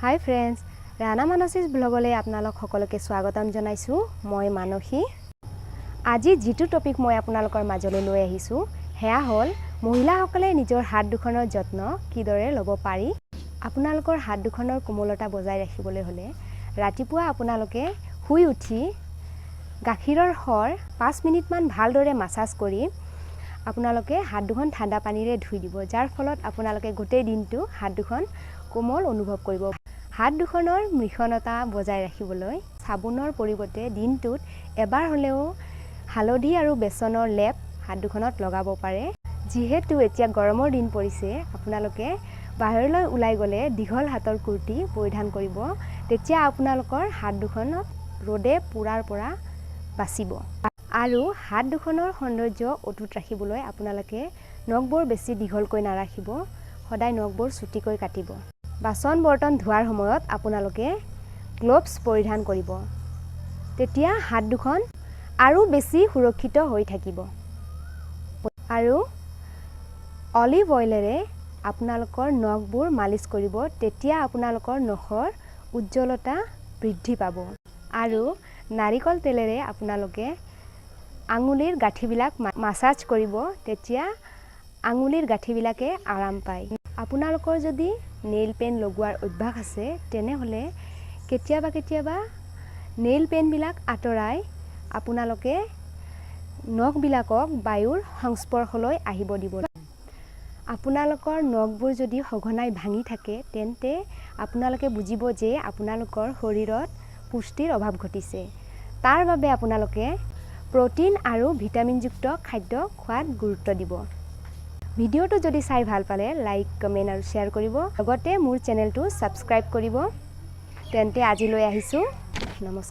Hi friends, Rana मानसीज ब्लगले आपनालोक सकलोके स्वागतम जनाइछु। मैं मानसी আজি जितु टपिक मैं आपनालोकर माजले লৈ আহিछु हेया हल महिलाসকলে নিজৰ हाथ दुखনৰ যত্न কিদৰে ল'ব পাৰি। आपनालोकर हाथ दुखনৰ कोमलता बजाय राखिবলৈ হলে ৰাতিপুৱা आपनालोके শুই উঠি গাখীৰৰ সৰ 5 মিনিট মান ভালদৰে মাসাজ কৰি आपनालोके हाथ दुখন ঠাণ্ডা পানীৰে ধুই দিব, যাৰ ফলত आपनालोके গোটেই দিনটো हाथ दुখন कोमल अनुभव কৰিব। हाथ दुखনৰ মৃষণতা বজাই ৰাখিবলৈ সাবুনৰ পৰিৱৰ্তে দিনটোত এবাৰ হলেও হালধি আৰু বেচনৰ লেপ हाथ दुखনত লগাব পাৰে। যেহেতু এতিয়া গৰমৰ দিন পৰিছে, আপোনালোকে বাহিৰলৈ ওলাই গলে দীঘল হাতৰ কুৰ্তি পৰিধান কৰিব, তেতিয়া আপোনালোকৰ हाथ দুখনত ৰ'দে পুৰাৰ পৰা বাচিব। আৰু हाथ দুখনৰ সৌন্দৰ্য অটুট ৰাখিবলৈ আপোনালোকে নখবোৰ বেছি দীঘলকৈ নাৰাখিব, সদায় নখবোৰ চুটিকৈ কাটিব। বাসন বৰ্তন ধোৱাৰ সময়ত আপোনালোকে গ্লোভছ পৰিধান কৰিব, তেতিয়া हाथ দুখন আৰু বেছি সুৰক্ষিত হৈ থাকিব। আৰু অলিভ অইলেৰে আপোনালোকৰ নখবোৰ মালিচ কৰিব, তেতিয়া আপোনালোকৰ নখৰ উজ্জ্বলতা বৃদ্ধি পাব। আৰু নাৰিকল তেলেৰে আপোনালোকে আঙুলিৰ গাঁঠিবিলাক মাসাজ কৰিব, তেতিয়া আঙুলিৰ গাঁঠিবিলাকে আৰাম পায়। আপোনালোকৰ যদি নেইল পেন লগোৱাৰ অভ্যাস আছে, তেনেহলে কেতিয়াবা নেইল পেনবিলাক আঁতৰাই আপোনালোকে নখবিলাকক বায়ুৰ সংস্পৰ্শলৈ আহিব দিব। আপোনালোকৰ নখবোৰ যদি সঘনাই ভাঙি থাকে, তেন্তে আপোনালোকে বুজিব যে আপোনালোকৰ শৰীৰত পুষ্টিৰ অভাৱ ঘটিছে। তাৰ বাবে আপোনালোকে প্ৰটিন আৰু ভিটামিনযুক্ত খাদ্য খোৱাত গুৰুত্ব দিব। ভিডিঅ'টো যদি চাই ভাল পালে লাইক, কমেন্ট আৰু শ্বেয়াৰ কৰিব, লগতে মোৰ চেনেলটো সাবস্ক্ৰাইব কৰিব। তেন্তে আজিলৈ আহিছো, নমস্কাৰ।